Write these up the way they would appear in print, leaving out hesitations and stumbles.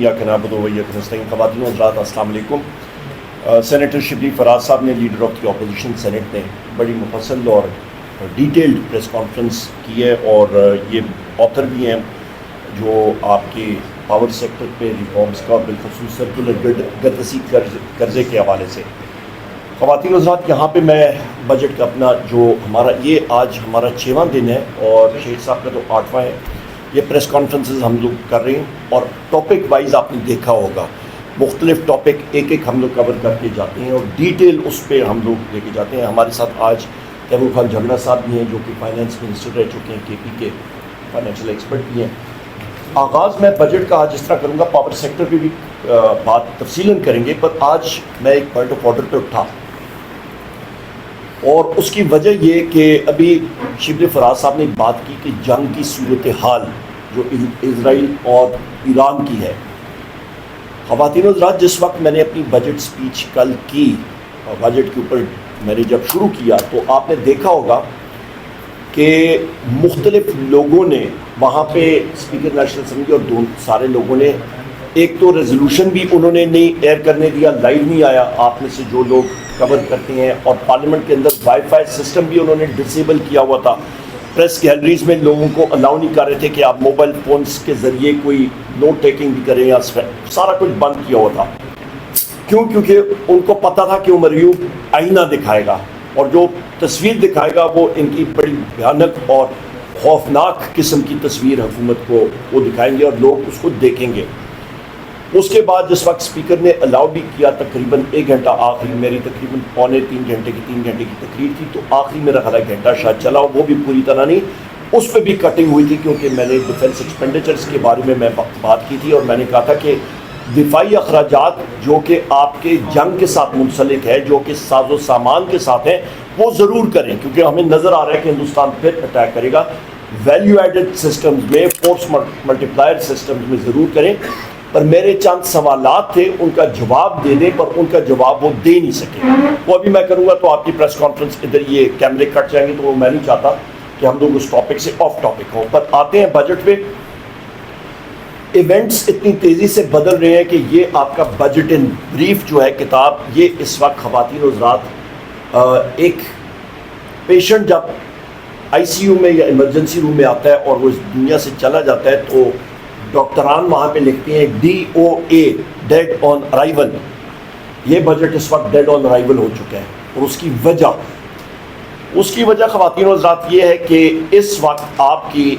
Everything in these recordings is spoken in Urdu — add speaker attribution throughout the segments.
Speaker 1: ایاک نعبد و ایاک نستعین۔ خواتین و حضرات السلام علیکم۔ سینیٹر شبلی فراز صاحب نے leader of the opposition senate نے بڑی مفصل اور ڈیٹیلڈ پریس کانفرنس کی ہے، اور یہ آتھر بھی ہیں جو آپ کے پاور سیکٹر پہ ریفارمز کا بالخصوص سرکولر گد رسید قرضے کے حوالے سے۔ خواتین و حضرات، یہاں پہ میں بجٹ کا اپنا جو یہ آج ہمارا 6واں دن ہے اور شیخ صاحب کا تو 8واں ہے۔ یہ پریس کانفرنسز ہم لوگ کر رہے ہیں اور ٹاپک وائز آپ نے دیکھا ہوگا، مختلف ٹاپک ایک ایک ہم لوگ کور کر کے جاتے ہیں اور ڈیٹیل اس پہ ہم لوگ لے کے جاتے ہیں۔ ہمارے ساتھ آج تیمور خان جھگڑا صاحب بھی ہیں جو کہ فائنانس منسٹر رہ چکے ہیں، کے پی کے فائنینشیل ایکسپرٹ بھی ہیں۔ آغاز میں بجٹ کا آج اس طرح کروں گا، پاور سیکٹر پہ بھی بات تفصیلاً کریں گے، پر آج میں ایک پوائنٹ آف آرڈر پہ اٹھا، اور اس کی وجہ یہ کہ ابھی شبلی فراز صاحب نے بات کی کہ جنگ کی صورتحال جو اسرائیل اور ایران کی ہے۔ خواتین و حضرات، جس وقت میں نے اپنی بجٹ سپیچ کل کی، بجٹ کے اوپر میں نے جب شروع کیا، تو آپ نے دیکھا ہوگا کہ مختلف لوگوں نے وہاں پہ اسپیکر نیشنل اسمبلی اور سارے لوگوں نے ایک تو ریزولوشن بھی انہوں نے نہیں ایئر کرنے دیا، لائیو نہیں آیا آپ میں سے جو لوگ کور کرتے ہیں، اور پارلیمنٹ کے اندر وائی فائی سسٹم بھی انہوں نے ڈسیبل کیا ہوا تھا۔ پریس گیلریز میں لوگوں کو الاؤ نہیں کر رہے تھے کہ آپ موبائل فونز کے ذریعے کوئی نوٹ ٹیکنگ بھی کریں، یا سارا کچھ بند کیا ہوا تھا۔ کیوں؟ کیونکہ ان کو پتہ تھا کہ عمر ایوب آئینہ دکھائے گا، اور جو تصویر دکھائے گا وہ ان کی بڑی بھیانک اور خوفناک قسم کی تصویر حکومت کو وہ دکھائیں گے اور لوگ اس کو دیکھیں گے۔ اس کے بعد جس وقت اسپیکر نے الاؤ بھی کیا، تقریباً 1 گھنٹہ آخری، میری تقریباً پونے 3 گھنٹے کی تقریر تھی، تو آخری میرا خیال ہے گھنٹہ شاید چلا، وہ بھی پوری طرح نہیں، اس پہ بھی کٹنگ ہوئی تھی، کیونکہ میں نے ڈیفنس ایکسپینڈیچرز کے بارے میں بات کی تھی، اور میں نے کہا تھا کہ دفاعی اخراجات جو کہ آپ کے جنگ کے ساتھ منسلک ہے، جو کہ ساز و سامان کے ساتھ ہیں، وہ ضرور کریں، کیونکہ ہمیں نظر آ رہا ہے کہ ہندوستان پھر اٹیک کرے گا۔ ویلیو ایڈڈ سسٹمز میں، فورس ملٹی پلائر سسٹمز میں ضرور کریں۔ پر میرے چند سوالات تھے، ان کا جواب دے دیں، پر ان کا جواب وہ دے نہیں سکے۔ وہ ابھی میں کروں گا تو آپ کی پریس کانفرنس ادھر یہ کیمرے کٹ جائیں گے، تو وہ میں نہیں چاہتا کہ ہم لوگ اس ٹاپک سے آف ٹاپک ہوں۔ پر آتے ہیں بجٹ پہ۔ ایونٹس اتنی تیزی سے بدل رہے ہیں کہ یہ آپ کا بجٹ ان بریف جو ہے کتاب، یہ اس وقت خواتین و حضرات، ایک پیشنٹ جب آئی سی یو میں یا ایمرجنسی روم میں آتا ہے اور وہ اس دنیا سے چلا جاتا ہے، تو ڈاکٹران وہاں پہ لکھتے ہیں DOA، ڈیڈ آن ارائیول۔ یہ بجٹ اس وقت ڈیڈ آن ارائیول ہو چکا ہے، اور اس کی وجہ خواتین و حضرات یہ ہے کہ اس وقت آپ کی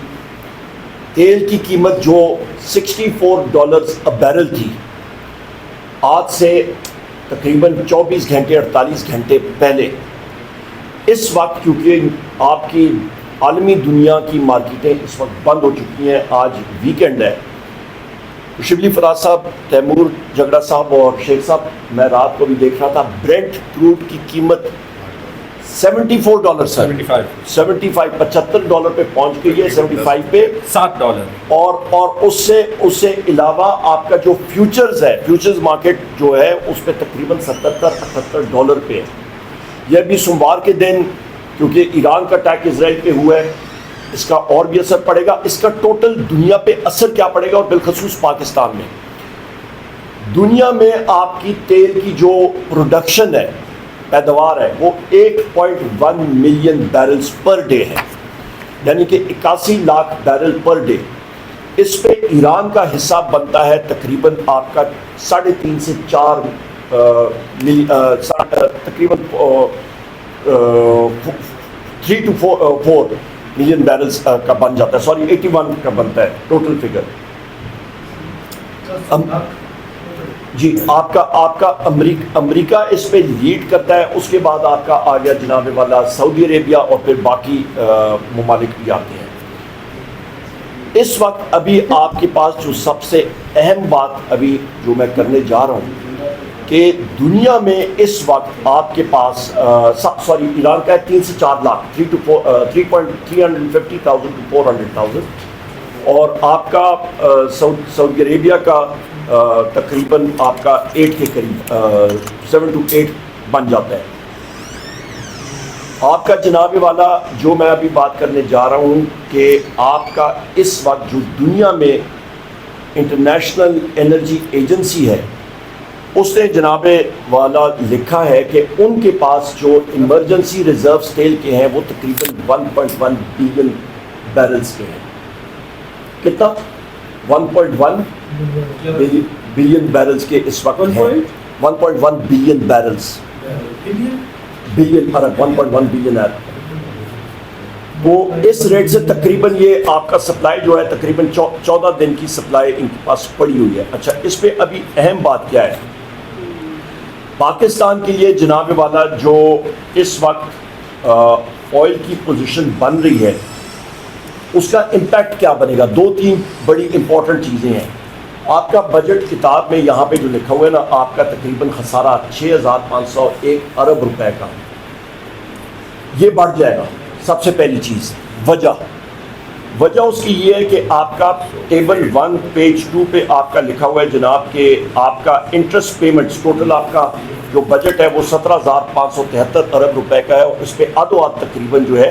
Speaker 1: تیل کی قیمت جو $64 بیرل تھی، آج سے تقریباً 24 گھنٹے 48 گھنٹے پہلے، اس وقت کیونکہ آپ کی عالمی دنیا کی مارکیٹیں اس وقت بند ہو چکی ہیں، آج ویکینڈ ہے، شبلی فراز صاحب، تیمور جھگڑا صاحب اور شیخ صاحب، میں رات کو بھی دیکھ رہا تھا، برینٹ کروڈ کی قیمت $74 $75 پہ پہنچ گئی ہے، 75 پہ $7، اور اس سے علاوہ آپ کا جو فیوچرز ہے، فیوچرز مارکیٹ جو ہے اس پہ تقریباً $77-78 پہ ہے۔ یہ بھی سوموار کے دن، کیونکہ ایران کا اٹیک اسرائیل پہ ہوا ہے، اس کا اور بھی اثر پڑے گا۔ اس کا ٹوٹل دنیا پہ اثر کیا پڑے گا، اور بالخصوص پاکستان میں؟ دنیا میں آپ کی تیل کی جو پروڈکشن ہے، پیداوار ہے، وہ 8.1 ملین بیرلز پر ڈے ہے، یعنی کہ 81 لاکھ بیرل پر ڈے۔ اس پہ ایران کا حصہ بنتا ہے تقریباً آپ کا 3.5 سے 4 تقریباً 3 to 4 ملین بیرلز کا بن جاتا ہے، 81 کا بنتا ہے ٹوٹل فگر۔ جی، آپ کا امریکہ اس پہ لیڈ کرتا ہے، اس کے بعد آپ کا آ گیا جناب والا سعودی عربیہ، اور پھر باقی ممالک بھی آتے ہیں۔ اس وقت ابھی آپ کے پاس جو سب سے اہم بات ابھی جو میں کرنے جا رہا ہوں کہ دنیا میں اس وقت آپ کے پاس ایران کا ہے 3 سے 4 لاکھ، 350,000 to 400,000، اور آپ کا سعودی عربیہ کا تقریباً آپ کا 8 کے قریب 7 to 8 بن جاتا ہے۔ آپ کا جناب والا جو میں ابھی بات کرنے جا رہا ہوں کہ آپ کا اس وقت جو دنیا میں انٹرنیشنل انرجی ایجنسی ہے، اس نے جناب والا لکھا ہے کہ ان کے پاس جو ایمرجنسی ریزروز تیل کے ہیں وہ تقریباً 1.1 بلین بیرلز کے ہیں. کتنا؟ 1.1 بلین بیرلز کے اس وقت ہیں. 1.1 بلین بیرلز، بلین ارب، 1.1 بلین ارب. وہ اس ریٹ سے تقریباً یہ آپ کا سپلائی جو ہے تقریباً 14 دن کی سپلائی ان کے پاس پڑی ہوئی ہے. اچھا، اس پہ ابھی اہم بات کیا ہے پاکستان کے لیے جناب والا، جو اس وقت آئل کی پوزیشن بن رہی ہے اس کا امپیکٹ کیا بنے گا؟ 2-3 بڑی امپورٹنٹ چیزیں ہیں. آپ کا بجٹ کتاب میں یہاں پہ جو لکھا ہوا ہے نا، آپ کا تقریباً خسارہ 6501 ارب روپے کا یہ بڑھ جائے گا. سب سے پہلی چیز وجہ اس کی یہ ہے کہ آپ کا ٹیبل 1 پیج 2 پہ آپ کا لکھا ہوا ہے جناب کہ آپ کا انٹرسٹ پیمنٹس ٹوٹل آپ کا جو بجٹ ہے وہ 17,573 ارب روپے کا ہے، اور اس پہ آدھو آدھ تقریباً جو ہے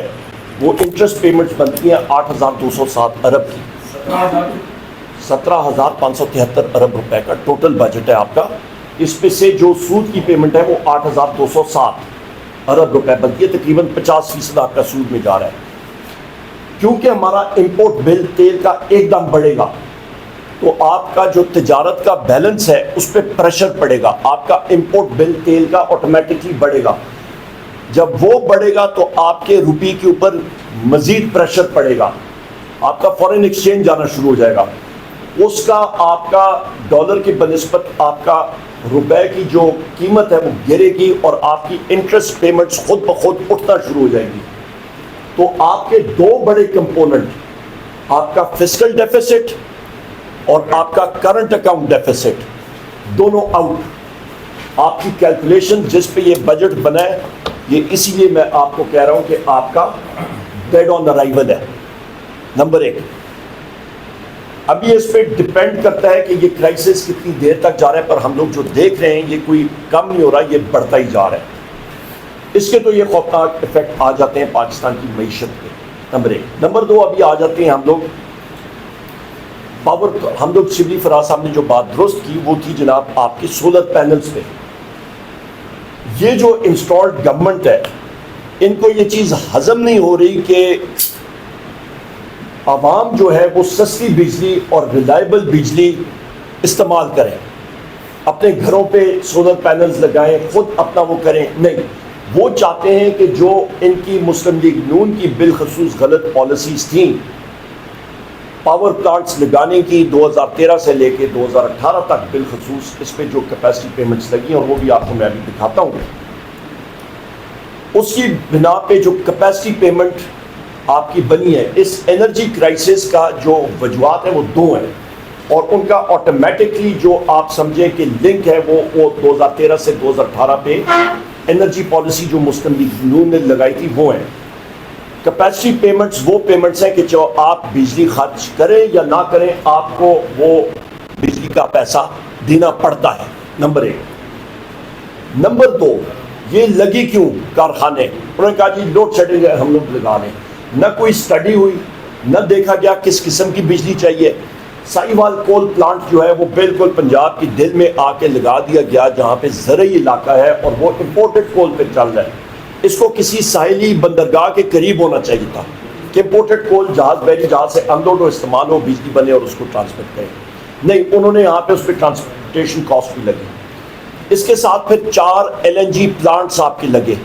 Speaker 1: وہ انٹرسٹ پیمنٹس بنتی ہیں 8,207 ارب کی. 17,573 ارب روپے کا ٹوٹل بجٹ ہے آپ کا. اس پہ سے جو سود کی پیمنٹ ہے وہ 8,207 ارب روپے بنتی ہے، تقریباً 50% آپ کا سود میں جا رہا ہے. کیونکہ ہمارا امپورٹ بل تیل کا ایک دم بڑھے گا تو آپ کا جو تجارت کا بیلنس ہے اس پہ پریشر پڑے گا. آپ کا امپورٹ بل تیل کا آٹومیٹکلی بڑھے گا. جب وہ بڑھے گا تو آپ کے روپی کے اوپر مزید پریشر پڑے گا، آپ کا فارن ایکسچینج جانا شروع ہو جائے گا. اس کا آپ کا ڈالر کی بنسبت آپ کا روپے کی جو قیمت ہے وہ گرے گی، اور آپ کی انٹرسٹ پیمنٹس خود بخود اٹھنا شروع ہو جائے گی. تو آپ کے 2 بڑے کمپوننٹ، آپ کا فسکل ڈیفیسٹ اور آپ کا کرنٹ اکاؤنٹ ڈیفیسٹ، دونوں آؤٹ. آپ کی کیلکولیشن جس پہ یہ بجٹ بنا ہے، یہ اسی لیے میں آپ کو کہہ رہا ہوں کہ آپ کا ڈیڈ آن ارائیول ہے. نمبر 1. اب یہ اس پہ ڈپینڈ کرتا ہے کہ یہ کرائسس کتنی دیر تک جا رہا ہے، پر ہم لوگ جو دیکھ رہے ہیں یہ کوئی کم نہیں ہو رہا، یہ بڑھتا ہی جا رہا ہے. اس کے تو یہ خوفناک افیکٹ آ جاتے ہیں پاکستان کی معیشت پہ. نمبر 1. نمبر 2 ابھی آ جاتے ہیں ہم لوگ پاور. ہم لوگ شبلی فراز صاحب نے جو بات درست کی وہ تھی جناب آپ کی سولر پینلز پہ. یہ جو انسٹالڈ گورنمنٹ ہے ان کو یہ چیز ہضم نہیں ہو رہی کہ عوام جو ہے وہ سستی بجلی اور ریلائبل بجلی استعمال کریں، اپنے گھروں پہ سولر پینلز لگائیں، خود اپنا وہ کریں. نہیں، وہ چاہتے ہیں کہ جو ان کی مسلم لیگ نون کی بالخصوص غلط پالیسیز تھیں پاور پلانٹس لگانے کی 2013 سے لے کے 2018 تک، بالخصوص اس پہ جو کیپیسٹی پیمنٹس لگی اور وہ بھی آپ کو میں ابھی دکھاتا ہوں، اس کی بنا پہ جو کیپیسٹی پیمنٹ آپ کی بنی ہے. اس انرجی کرائسس کا جو وجوہات ہیں وہ 2 ہیں، اور ان کا آٹومیٹکلی جو آپ سمجھیں کہ لنک ہے وہ 2013 سے 2018 پہ انرجی پالیسی جو مسلم لیگ نون نے لگائی تھی وہ ہیں. کیپیسٹی پیمنٹس وہ پیمنٹس ہیں کہ جو آپ بجلی خرچ کریں یا نہ کریں آپ کو وہ بجلی کا پیسہ دینا پڑتا ہے. نمبر 1. نمبر 2، یہ لگی کیوں کارخانے؟ انہوں نے کہا جی لوڈ شیڈنگ ہے ہم لوگ لگا لیں. نہ کوئی اسٹڈی ہوئی، نہ دیکھا گیا کس قسم کی بجلی چاہیے. سائیوال کول پلانٹ جو ہے وہ بالکل پنجاب کی دل میں آ کے لگا دیا گیا جہاں پہ زرعی علاقہ ہے اور وہ امپورٹڈ کول پہ چل رہا ہے. اس کو کسی ساحلی بندرگاہ کے قریب ہونا چاہیے تھا کہ امپورٹڈ کول جہاز بحری جہاز سے انلوڈ ہو، استعمال ہو، بجلی بنے اور اس کو ٹرانسپورٹ کرے. نہیں، انہوں نے یہاں پہ اس پہ ٹرانسپورٹیشن کاسٹ بھی لگی. اس کے ساتھ پھر 4 LNG پلانٹس آپ کے لگے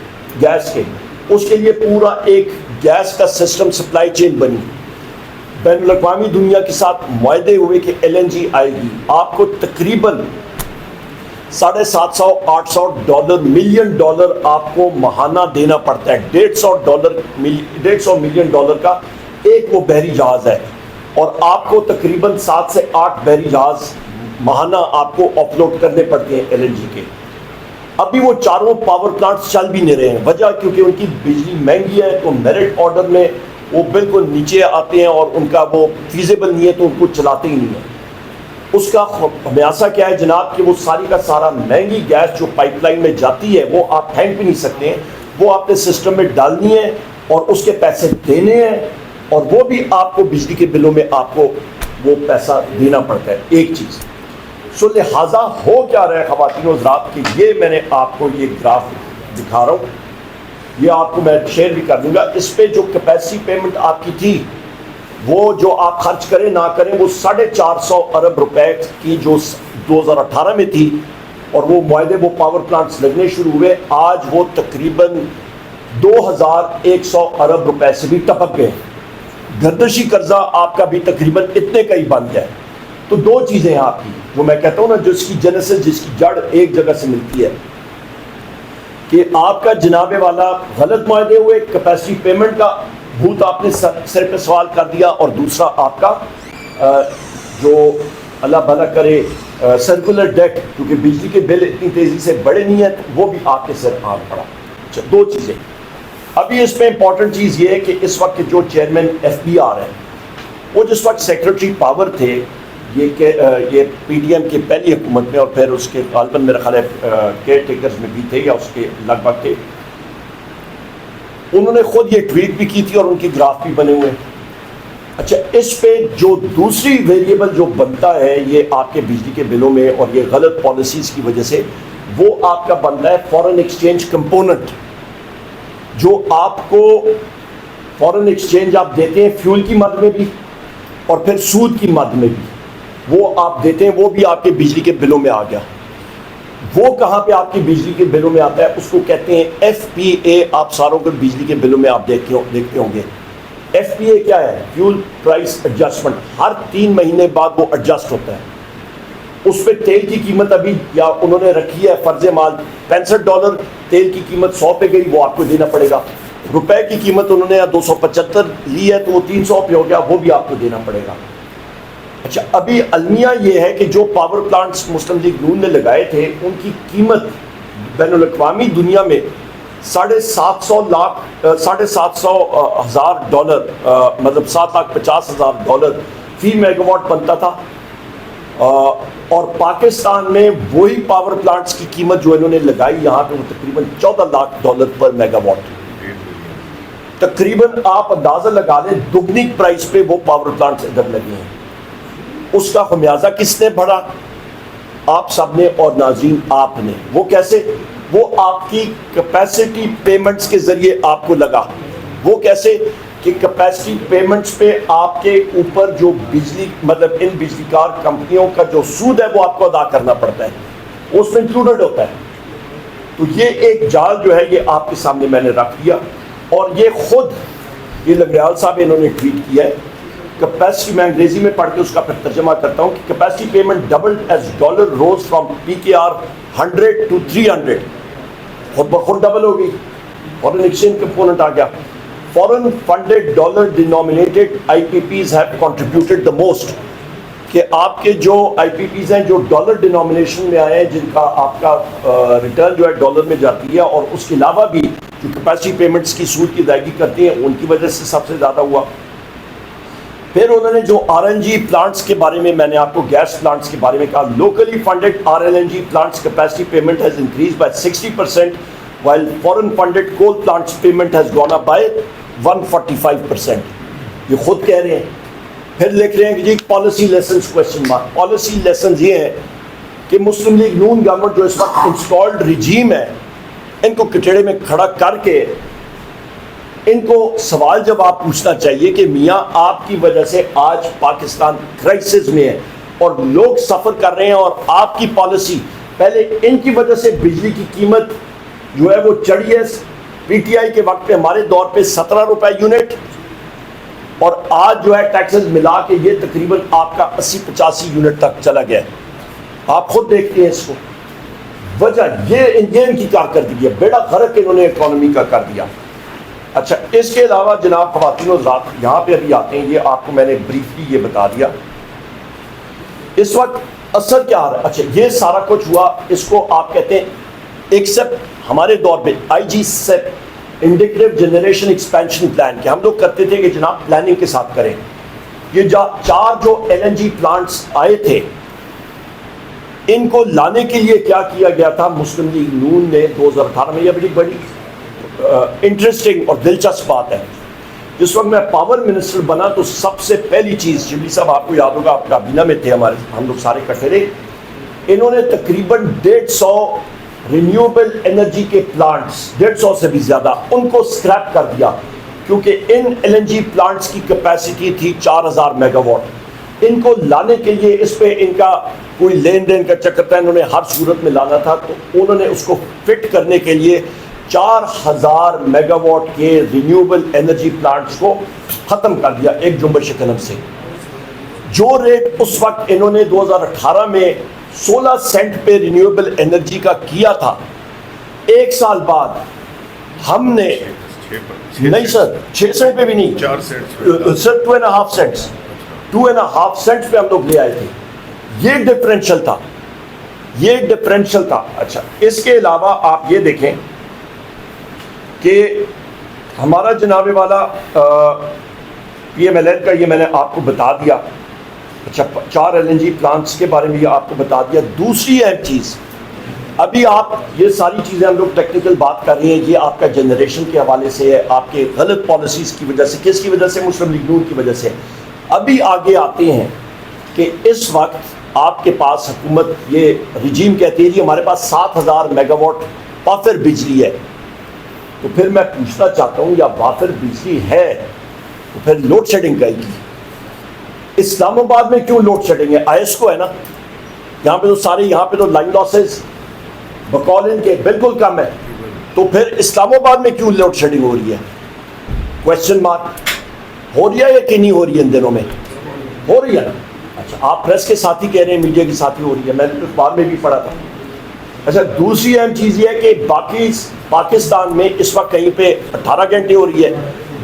Speaker 1: گیس کے. اس کے لیے پورا ایک گیس کا سسٹم سپلائی چین بنی. بین الاقوامی دنیا کے ساتھ معاہدے ہوئے کہ LNG آئے گی. آپ کو تقریباً $750-800 ملین ڈالر آپ کو ماہانہ دینا پڑتا ہے. $150 ملین ڈالر کا ایک وہ بحری جہاز ہے، اور آپ کو تقریباً 7 سے 8 بحری جہاز ماہانہ آپ کو آف لوڈ کرنے پڑتے ہیں LNG کے. ابھی وہ 4 پاور پلانٹس چل بھی نہیں رہے ہیں. وجہ کیونکہ ان کی بجلی مہنگی ہے تو میرٹ آرڈر میں وہ بالکل نیچے آتے ہیں اور ان کا وہ فیزیبل نہیں ہے تو ان کو چلاتے ہی نہیں ہیں. اس کا خمیاسہ کیا ہے جناب کہ وہ ساری کا سارا مہنگی گیس جو پائپ لائن میں جاتی ہے وہ آپ پھینک بھی نہیں سکتے ہیں، وہ آپ نے سسٹم میں ڈالنی ہے اور اس کے پیسے دینے ہیں، اور وہ بھی آپ کو بجلی کے بلوں میں آپ کو وہ پیسہ دینا پڑتا ہے، ایک چیز. سو لہٰذا ہو کیا رہا ہے خواتین و حضرات کہ یہ میں نے آپ کو یہ گراف دکھا رہا ہوں، یہ آپ کو میں شیئر بھی کر دوں گا. اس پہ جو کیپیسٹی پیمنٹ آپ کی تھی وہ جو آپ خرچ کریں نہ کریں وہ 450 ارب روپے کی جو 2018 میں تھی، اور وہ معاہدے وہ پاور پلانٹس لگنے شروع ہوئے، آج وہ تقریباً 2100 ارب روپے سے بھی ٹپک گئے. گردشی قرضہ آپ کا بھی تقریباً اتنے کا ہی بن گیا. تو دو چیزیں ہیں آپ کی جو میں کہتا ہوں نا، جس کی جنسس، جس کی جڑ ایک جگہ سے ملتی ہے، کہ آپ کا جناب والا غلط معاہدے ہوئے، کیپیسٹی پیمنٹ کا بھوت آپ نے سر پہ سوال کر دیا، اور دوسرا آپ کا جو اللہ بھلا کرے سرکولر ڈیٹ، کیونکہ بجلی کے بل اتنی تیزی سے بڑھے نہیں ہیں، وہ بھی آپ کے سر آ پڑا. اچھا، دو چیزیں. ابھی اس میں امپورٹنٹ چیز یہ ہے کہ اس وقت جو چیئرمین ایف بی آر ہے، وہ جس وقت سیکرٹری پاور تھے، یہ پی ڈی ایم کی پہلی حکومت میں، اور پھر اس کے غالباً میرا خیال ہے کیئر ٹیکرز میں بھی تھے یا اس کے لگ بھگ تھے، انہوں نے خود یہ ٹویٹ بھی کی تھی اور ان کے گراف بھی بنے ہوئے. اچھا، اس پہ جو دوسری ویریبل جو بنتا ہے یہ آپ کے بجلی کے بلوں میں، اور یہ غلط پالیسیز کی وجہ سے، وہ آپ کا بنتا ہے فورن ایکسچینج کمپوننٹ. جو آپ کو فورن ایکسچینج آپ دیتے ہیں فیول کی مد میں بھی اور پھر سود کی مد میں بھی، وہ آپ دیتے ہیں، وہ بھی آپ کے بجلی کے بلوں میں آ گیا. وہ کہاں پہ آپ کی بجلی کے بلوں میں آتا ہے؟ اس کو کہتے ہیں ایف پی اے. آپ ساروں کو بجلی کے بلوں میں آپ دیکھتے ہوں گے. ایف پی اے کیا ہے؟ Fuel price adjustment. ہر 3 مہینے بعد وہ ایڈجسٹ ہوتا ہے. اس پہ تیل کی قیمت ابھی یا انہوں نے رکھی ہے فرض مال $65، تیل کی قیمت 100 پہ گئی، وہ آپ کو دینا پڑے گا. روپے کی قیمت انہوں نے 275 لی ہے تو وہ 300 پہ ہو گیا، وہ بھی آپ کو دینا پڑے گا. اچھا، ابھی المیہ یہ ہے کہ جو پاور پلانٹس مسلم لیگ نون نے لگائے تھے، ان کی قیمت بین الاقوامی دنیا میں $750,000 مطلب $750,000 فی میگا واٹ بنتا تھا. اور پاکستان میں وہی پاور پلانٹس کی قیمت جو انہوں نے لگائی یہاں پہ وہ تقریباً $14 پر میگا واٹ. تقریباً آپ اندازہ لگا لیں دگنی پرائس پہ وہ پاور پلانٹس ادھر لگے ہیں. اس کا خمیازہ کس نے بڑھا؟ آپ سب نے اور ناظرین آپ نے. وہ کیسے؟ وہ آپ کی کیپیسٹی پیمنٹس کے ذریعے آپ کو لگا. وہ کیسے کہ کیپیسٹی پیمنٹس پہ آپ کے اوپر جو بجلی مطلب ان بجلی کار کمپنیوں کا جو سود ہے وہ آپ کو ادا کرنا پڑتا ہے، اس میں انکلوڈڈ ہوتا ہے. تو یہ ایک جال جو ہے یہ آپ کے سامنے میں نے رکھ دیا، اور یہ خود یہ لنگریال صاحب انہوں نے ٹویٹ کیا ہے. کیپیسٹی میں انگریزی میں پڑھ کے اس کا پھر ترجمہ کرتا ہوں کہ capacity payment doubled as dollar rose from PKR 100 to 300. خود بخود ڈبل ہو گئی. فورن ایکسچینج کمپوننٹ آ گیا. Foreign funded dollar denominated IPPs have contributed the most. کہ آپ کے جو IPPs ہیں جو ڈالر ڈینومینیشن میں آئے ہیں، جن کا آپ کا ریٹرن جو ہے ڈالر میں جاتی ہے، اور اس کے علاوہ بھی جو کیپیسٹی پیمنٹس کی سود کی ادائیگی کرتے ہیں ان کی وجہ سے سب سے زیادہ ہوا. پھر انہوں نے جو RNG پلانٹس کے بارے میں نے آپ کو گیس پلانٹس کے بارے میں کہا، locally funded RLNG plants capacity payment has increase by 60%, while foreign funded coal plants payment has gone up by 145%. یہ خود کہہ رہے ہیں. پھر لکھ رہے ہیں کہ جی policy lessons question mark. Policy lessons یہ ہیں کہ مسلم لیگ نون گورنمنٹ جو اس وقت انسٹالڈ رجیم ہے، ان کو کٹڑے میں کھڑا کر کے ان کو سوال جواب پوچھنا چاہیے کہ میاں آپ کی وجہ سے آج پاکستان کرائسس میں ہے اور لوگ سفر کر رہے ہیں، اور آپ کی پالیسی پہلے ان کی وجہ سے بجلی کی قیمت جو ہے وہ چڑھی ہے. PTI کے وقت پہ ہمارے دور پہ 17 روپے یونٹ، اور آج جو ہے ٹیکسز ملا کے یہ تقریباً آپ کا 80-85 یونٹ تک چلا گیا ہے. آپ خود دیکھتے ہیں اس کو. وجہ یہ ان کی کارکردگی ہے، بیڑا غرق انہوں نے اکانومی کا کر دیا. اچھا، اس کے علاوہ جناب خواتین و حضرات یہاں پہ ابھی آتے ہیں. یہ آپ کو میں نے بریفلی یہ بتا دیا. اس وقت اثر کیا آ رہا ہے؟ اچھا، یہ سارا کچھ ہوا، اس کو آپ کہتے ہیں ایکسپٹ ہمارے دور پہ IGCEP indicative generation expansion plan, کہ ہم لوگ کرتے تھے کہ جناب پلاننگ کے ساتھ کریں. یہ 4 جو LNG پلانٹس آئے تھے، ان کو لانے کے لیے کیا کیا گیا تھا؟ مسلم لیگ نون نے 2018 میں، یہ بڑی انٹرسٹنگ اور دلچسپ بات ہے، جس وقت میں پاور منسٹر بنا تو سب سے پہلی چیز، شبلی صاحب آپ کو یاد ہوگا، آپ کابینہ میں تھے، ہم لوگ سارے اکٹھے تھے، انہوں نے تقریباً 150 رینیوبل انرجی کے پلانٹس، 150 سے بھی زیادہ، ان کو اسکریپ کر دیا، کیونکہ ان ایل این جی پلانٹس کی کیپیسٹی تھی 4000 میگا واٹ. ان کو لانے کے لیے اس پہ ان کا کوئی لین دین کا چکر تھا، انہوں نے ہر صورت میں لانا تھا، تو انہوں نے اس کو فٹ کرنے کے لیے 4000 میگا واٹ کے رینیوبل انرجی پلانٹس کو ختم کر دیا ایک جنبش قلم سے. جو ریٹ اس وقت انہوں نے 2018 میں 16 سینٹ پہ رینیوبل انرجی کا کیا تھا، ایک سال بعد ہم نے نہیں سر 6 سینٹ پہ بھی نہیں،
Speaker 2: 4 سینٹ
Speaker 1: سر 2.5 سینٹس 2.5 سینٹس پہ ہم لوگ لے آئے تھے. یہ ڈفرینشل تھا، یہ ڈفرینشل تھا. اچھا، اس کے علاوہ آپ یہ دیکھیں کہ ہمارا جناب والا پی ایم ایل این کا یہ میں نے آپ کو بتا دیا. اچھا، 4 ایل این جی پلانٹس کے بارے میں یہ آپ کو بتا دیا. دوسری اہم چیز، ابھی آپ یہ ساری چیزیں ہم لوگ ٹیکنیکل بات کر رہے ہیں، یہ آپ کا جنریشن کے حوالے سے ہے، آپ کے غلط پالیسیز کی وجہ سے. کس کی وجہ سے؟ مسلم لیگ نون کی وجہ سے. ابھی آگے آتے ہیں کہ اس وقت آپ کے پاس حکومت یہ رجیم کہتی ہے جی ہمارے پاس 7000 میگا واٹ وافر بجلی ہے. تو پھر میں پوچھنا چاہتا ہوں، یا وافر بجلی ہے تو پھر لوڈ شیڈنگ کہیں گی؟ اسلام آباد میں کیوں لوڈ شیڈنگ ہے؟ آئی ایس کو ہے نا، یہاں پہ تو سارے، یہاں پہ تو لائن لاسز بقول ان کے بالکل کم ہے. تو پھر اسلام آباد میں کیوں لوڈ شیڈنگ ہو رہی ہے؟ Question mark. ہو رہی ہے یا کہ نہیں ہو رہی ہے؟ ان دنوں میں ہو رہی ہے نا. اچھا، آپ پریس کے ساتھی کہہ رہے ہیں، میڈیا کے ساتھی ہو رہی ہے، میں نے اخبار میں بھی پڑھا تھا. اچھا، دوسری اہم چیز یہ ہے کہ باقی پاکستان میں اس وقت کہیں پہ 18 گھنٹے ہو رہی ہے،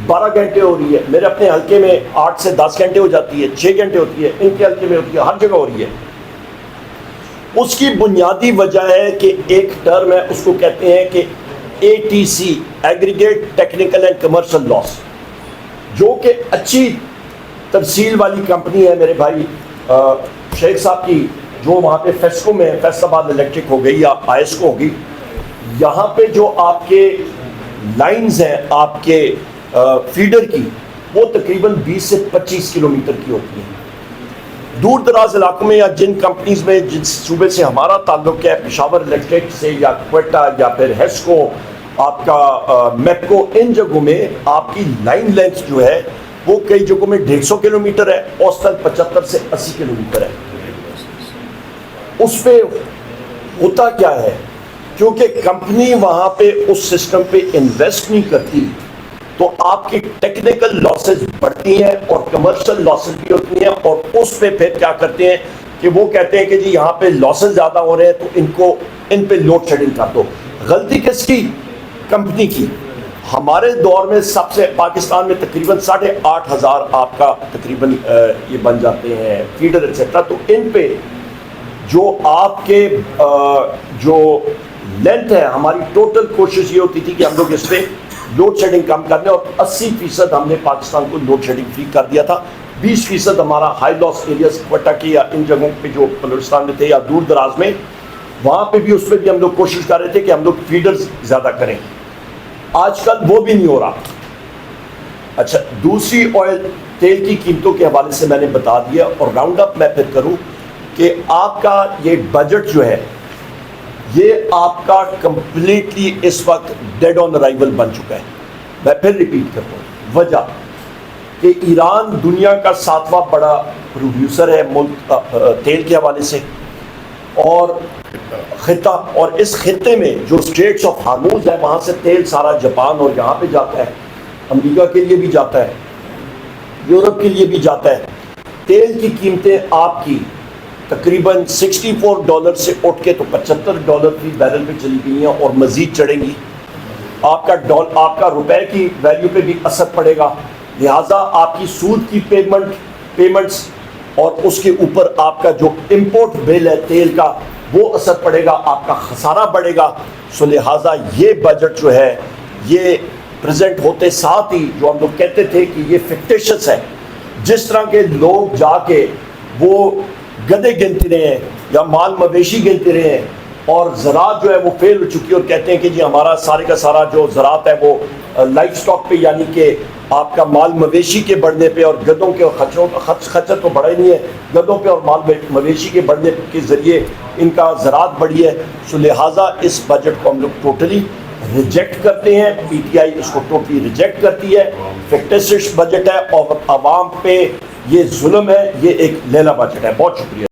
Speaker 1: 12 گھنٹے ہو رہی ہے. میرے اپنے حلقے میں 8 سے 10 گھنٹے ہو جاتی ہے، 6 گھنٹے ہوتی ہے، ان کے حلقے میں ہوتی ہے، ہر جگہ ہو رہی ہے. اس کی بنیادی وجہ ہے کہ ایک ٹرم ہے، اس کو کہتے ہیں کہ A T C, aggregate technical and commercial loss, جو کہ اچھی ترسیل والی کمپنی ہے میرے بھائی شیخ صاحب کی، جو وہاں پہ فیسکو میں، فیصل آباد الیکٹرک ہو گئی یا آئی ایس کو ہوگی. یہاں پہ جو آپ کے لائنز ہیں آپ کے فیڈر کی، وہ تقریباً 20 سے 25 کلومیٹر کی ہوتی ہیں. دور دراز علاقوں میں یا جن کمپنیز میں جس صوبے سے ہمارا تعلق ہے، پشاور الیکٹرک سے یا کوئٹہ یا پھر ہیسکو، آپ کا میپکو، ان جگہوں میں آپ کی لائن لینتھ جو ہے وہ کئی جگہوں میں 150 کلومیٹر ہے، اوسطاً 75 سے 80 کلومیٹر ہے. اس پہ ہوتا کیا ہے؟ کیونکہ کمپنی وہاں پہ اس سسٹم پہ انویسٹ نہیں کرتی، تو آپ کی ٹیکنیکل لاسز بڑھتی ہیں اور کمرشل لاسز بھی ہوتی ہیں. اور اس پہ پھر کیا کرتے ہیں کہ وہ کہتے ہیں کہ جی یہاں پہ لاسز زیادہ ہو رہے ہیں تو ان پہ لوڈ شیڈنگ کر دو. غلطی کس کی؟ کمپنی کی. ہمارے دور میں سب سے پاکستان میں تقریباً 8500 آپ کا تقریباً یہ بن جاتے ہیں فیڈر ایٹسٹرا. تو ان پہ جو آپ کے جو لینتھ ہے، ہماری ٹوٹل کوشش یہ ہوتی تھی کہ ہم لوگ اس پہ لوڈ شیڈنگ کم کرنے، اور 80% ہم نے پاکستان کو لوڈ شیڈنگ فری کر دیا تھا. 20% ہمارا ہائی لاس ایریاز کوئٹہ کے یا ان جگہوں پہ جو بلوچستان میں تھے یا دور دراز میں، وہاں پہ بھی اس پہ بھی ہم لوگ کوشش کر رہے تھے کہ ہم لوگ فیڈرز زیادہ کریں. آج کل وہ بھی نہیں ہو رہا. اچھا، دوسری آئل تیل کی قیمتوں کے حوالے سے میں نے بتا دیا. اور راؤنڈ اپ میں پھر کروں کہ آپ کا یہ بجٹ جو ہے یہ آپ کا کمپلیٹلی اس وقت ڈیڈ آن ارائیول بن چکا ہے. میں پھر ریپیٹ کرتا ہوں، وجہ کہ ایران دنیا کا 7واں بڑا پروڈیوسر ہے ملک تیل کے حوالے سے، اور خطہ، اور اس خطے میں جو اسٹریٹس آف ہارموز ہے وہاں سے تیل سارا جاپان اور یہاں پہ جاتا ہے، امریکہ کے لیے بھی جاتا ہے، یورپ کے لیے بھی جاتا ہے. تیل کی قیمتیں آپ کی تقریباً $64 سے اٹھ کے تو $75 فی بیرل پہ چلی گئی ہیں اور مزید چڑھیں گی. آپ کا روپے کی ویلیو پہ بھی اثر پڑے گا. لہٰذا آپ کی سود کی پیمنٹس اور اس کے اوپر آپ کا جو امپورٹ بل ہے تیل کا وہ اثر پڑے گا، آپ کا خسارہ بڑھے گا. سو لہٰذا یہ بجٹ جو ہے یہ پریزنٹ ہوتے ساتھ ہی جو ہم لوگ کہتے تھے کہ یہ فکٹیشس ہے، جس طرح کے لوگ جا کے وہ گدے گنتے رہے ہیں یا مال مویشی گنتے رہے ہیں اور زراعت جو ہے وہ فیل ہو چکی ہے، اور کہتے ہیں کہ جی ہمارا سارے کا سارا جو زراعت ہے وہ لائف سٹاک پہ، یعنی کہ آپ کا مال مویشی کے بڑھنے پہ اور گدوں کے اور خچروں کا خچر تو بڑھا ہی نہیں ہے، گدوں پہ اور مال مویشی کے بڑھنے کے ذریعے ان کا زراعت بڑھی ہے. سو لہٰذا اس بجٹ کو ہم لوگ ٹوٹلی ریجیکٹ کرتے ہیں. پی ٹی آئی اس کو ٹوٹلی ریجیکٹ کرتی ہے. فیکٹسٹ بجٹ ہے اور عوام پہ یہ ظلم ہے، یہ ایک لیلا بجٹ ہے. بہت شکریہ.